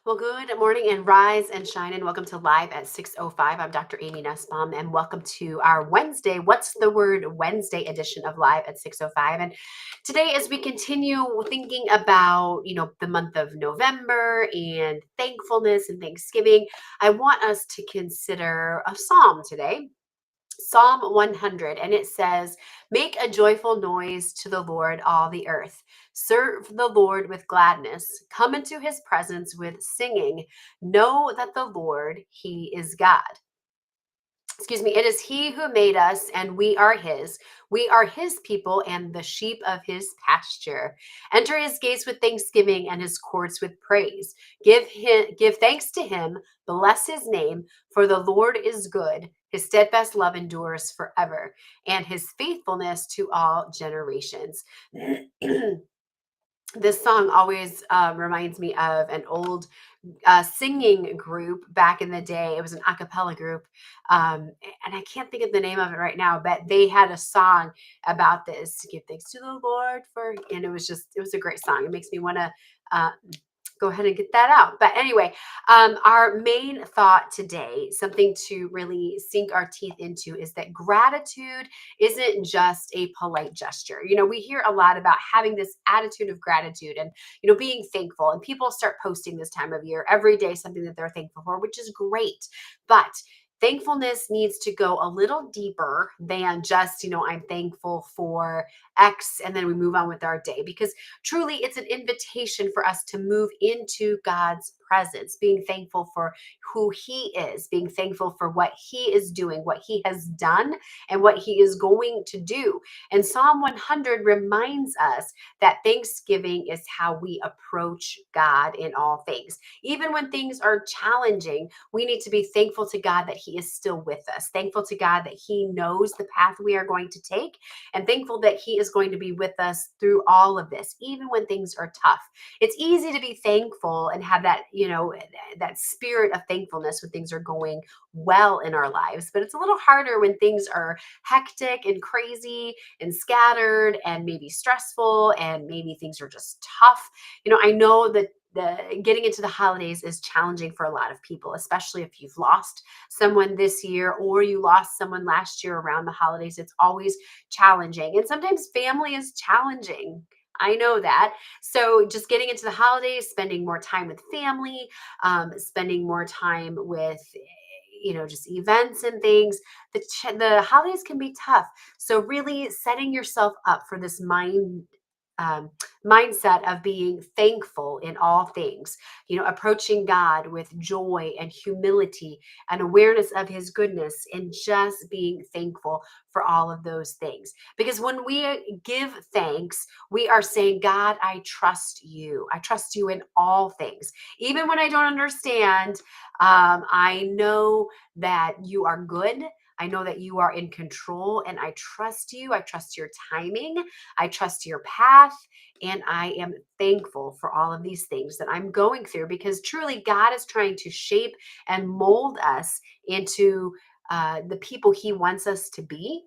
Well, good morning and rise and shine, and welcome to Live at 6:05. I'm Dr. Amy Nussbaum, and welcome to our Wednesday, What's the Word Wednesday edition of Live at 6:05. And today, as we continue thinking about, the month of November and thankfulness and Thanksgiving, I want us to consider a psalm today. Psalm 100, and it says, "Make a joyful noise to the Lord, all the earth. Serve the Lord with gladness. Come into his presence with singing. Know that the Lord, he is God." Excuse me, it is he who made us and we are his. We are his people and the sheep of his pasture. Enter his gates with thanksgiving and his courts with praise. Give thanks to him, bless his name, for the Lord is good. His steadfast love endures forever, and his faithfulness to all generations. This song always reminds me of an old singing group back in the day. It was an a cappella group. And I can't think of the name of it right now, but they had a song about this: give thanks to the Lord for, and it was a great song. It makes me want to go ahead and get that out. But anyway, our main thought today, something to really sink our teeth into, is that gratitude isn't just a polite gesture. We hear a lot about having this attitude of gratitude and, being thankful. And people start posting this time of year every day something that they're thankful for, which is great. But thankfulness needs to go a little deeper than just, I'm thankful for X, and then we move on with our day, because truly it's an invitation for us to move into God's presence, being thankful for who he is, being thankful for what he is doing, what he has done, and what he is going to do. And Psalm 100 reminds us that thanksgiving is how we approach God in all things. Even when things are challenging, we need to be thankful to God that he is still with us, thankful to God that he knows the path we are going to take, and thankful that he is going to be with us through all of this, even when things are tough. It's easy to be thankful and have that, that spirit of thankfulness when things are going well in our lives, but it's a little harder when things are hectic and crazy and scattered and maybe stressful and maybe things are just tough. I know that getting into the holidays is challenging for a lot of people, especially if you've lost someone this year or you lost someone last year around the holidays. It's always challenging. And sometimes family is challenging. I know that. So just getting into the holidays, spending more time with family, spending more time with just events and things. The holidays can be tough. So really setting yourself up for this um, mindset of being thankful in all things, approaching God with joy and humility and awareness of his goodness, and just being thankful for all of those things. Because when we give thanks, we are saying, God, I trust you. I trust you in all things. Even when I don't understand, I know that you are good. I know that you are in control, and I trust you. I trust your timing. I trust your path. And I am thankful for all of these things that I'm going through, because truly God is trying to shape and mold us into the people he wants us to be.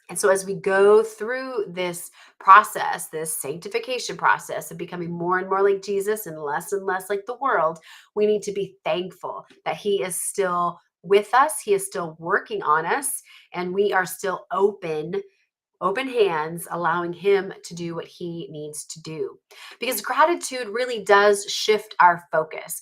And so, as we go through this process, this sanctification process of becoming more and more like Jesus and less like the world, we need to be thankful that he is still with us. He is still working on us, and we are still open hands, allowing him to do what he needs to do. Because gratitude really does shift our focus.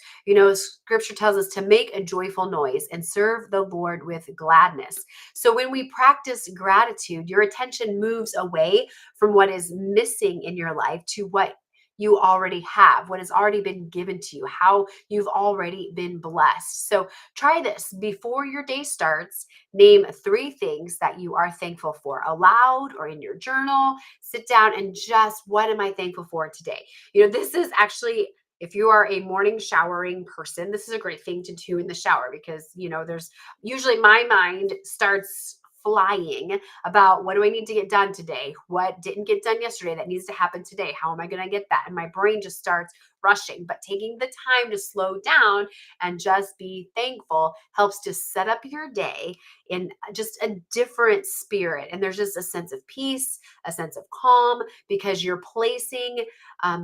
Scripture tells us to make a joyful noise and serve the Lord with gladness. So when we practice gratitude, your attention moves away from what is missing in your life to what you already have, what has already been given to you, how you've already been blessed. So try this before your day starts. Name 3 things that you are thankful for aloud or in your journal. Sit down and just, what am I thankful for today? This is actually, if you are a morning showering person, this is a great thing to do in the shower, because, there's usually, my mind starts flying about what do I need to get done today? What didn't get done yesterday that needs to happen today? How am I going to get that? And my brain just starts rushing. But taking the time to slow down and just be thankful helps to set up your day in just a different spirit. And there's just a sense of peace, a sense of calm, because you're placing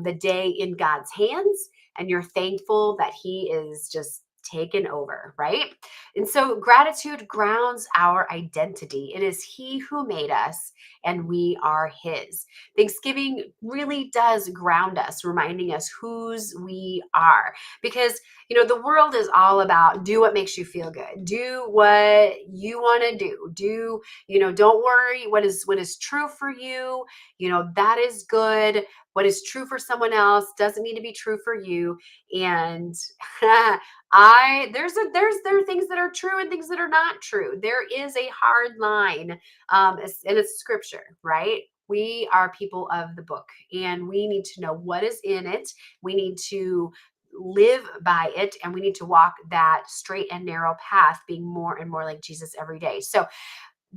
the day in God's hands and you're thankful that He is just taken over, right? And so gratitude grounds our identity. It is He who made us and we are His. Thanksgiving really does ground us, reminding us whose we are. Because, the world is all about do what makes you feel good, do what you want to do, don't worry what is true for you, that is good. What is true for someone else doesn't need to be true for you. And there are things that are true and things that are not true. There is a hard line, and it's scripture, right? We are people of the book, and we need to know what is in it. We need to live by it, and we need to walk that straight and narrow path, being more and more like Jesus every day. So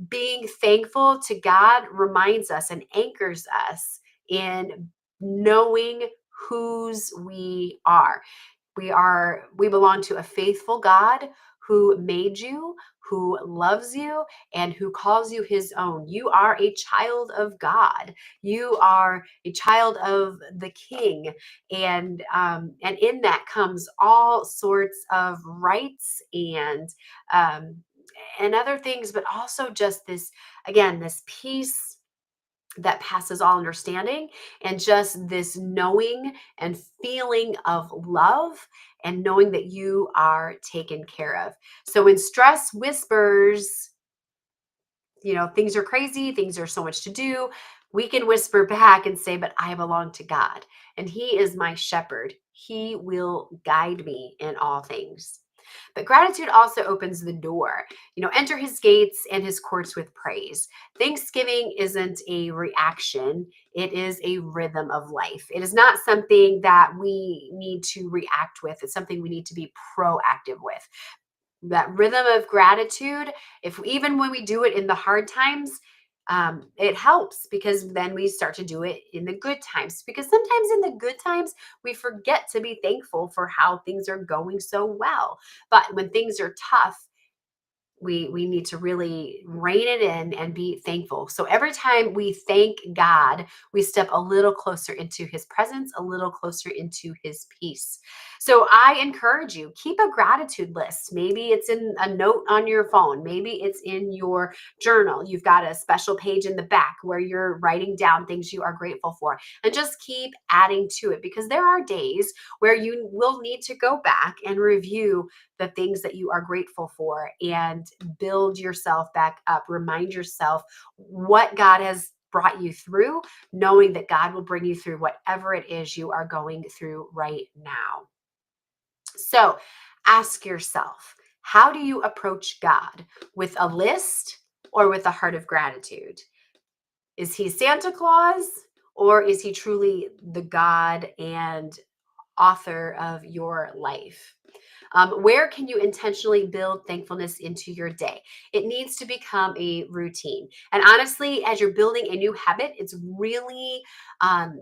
being thankful to God reminds us and anchors us in knowing whose we are. We belong to a faithful God who made you, who loves you, and who calls you His own. You are a child of God. You are a child of the King, and in that comes all sorts of rights um, and other things, but also just this, again, this peace that passes all understanding, and just this knowing and feeling of love, and knowing that you are taken care of. So when stress whispers, things are crazy, things are so much to do, we can whisper back and say, but I belong to God, and He is my shepherd. He will guide me in all things. But gratitude also opens the door. Enter His gates and His courts with praise. Thanksgiving isn't a reaction, it is a rhythm of life. It is not something that we need to react with, it's something we need to be proactive with. That rhythm of gratitude, if even when we do it in the hard times, it helps, because then we start to do it in the good times, because sometimes in the good times we forget to be thankful for how things are going so well. But when things are tough, we need to really rein it in and be thankful. So every time we thank God, we step a little closer into His presence, a little closer into His peace. So I encourage you, keep a gratitude list. Maybe it's in a note on your phone, maybe it's in your journal. You've got a special page in the back where you're writing down things you are grateful for, and just keep adding to it, because there are days where you will need to go back and review the things that you are grateful for and build yourself back up. Remind yourself what God has brought you through, knowing that God will bring you through whatever it is you are going through right now. So ask yourself, how do you approach God? With a list or with a heart of gratitude? Is He Santa Claus, or is He truly the God and author of your life? Where can you intentionally build thankfulness into your day? It needs to become a routine. And honestly, as you're building a new habit, it's really, um,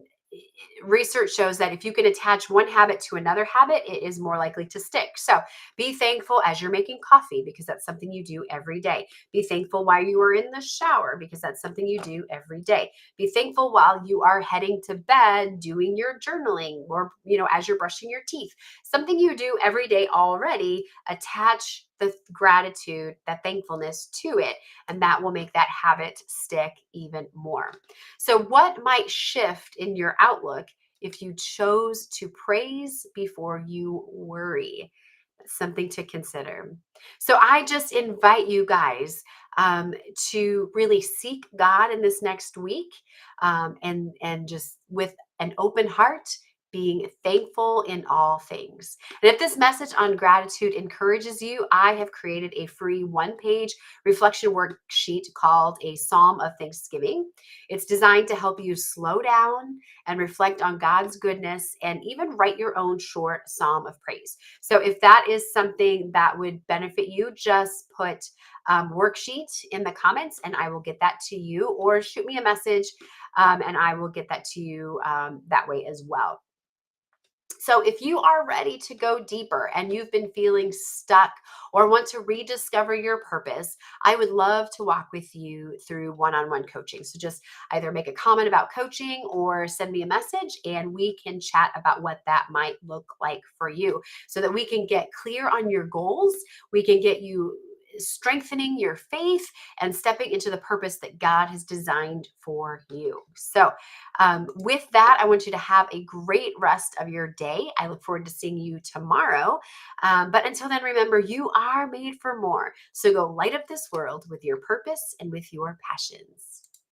research shows that if you can attach one habit to another habit, it is more likely to stick. So be thankful as you're making coffee, because that's something you do every day. Be thankful while you are in the shower, because that's something you do every day. Be thankful while you are heading to bed, doing your journaling, or, as you're brushing your teeth. Something you do every day already, attach the gratitude, that thankfulness to it, and that will make that habit stick even more. So, what might shift in your outlook if you chose to praise before you worry? Something to consider. So, I just invite you guys to really seek God in this next week, and just with an open heart being thankful in all things. And if this message on gratitude encourages you, I have created a free 1-page reflection worksheet called a Psalm of Thanksgiving. It's designed to help you slow down and reflect on God's goodness and even write your own short psalm of praise. So if that is something that would benefit you, just put worksheet in the comments and I will get that to you, or shoot me a message and I will get that to you that way as well. So, if you are ready to go deeper and you've been feeling stuck or want to rediscover your purpose, I would love to walk with you through one on one coaching. So, just either make a comment about coaching or send me a message and we can chat about what that might look like for you so that we can get clear on your goals. We can get you strengthening your faith and stepping into the purpose that God has designed for you. So, with that, I want you to have a great rest of your day. I look forward to seeing you tomorrow. But until then, remember, you are made for more. So go light up this world with your purpose and with your passions.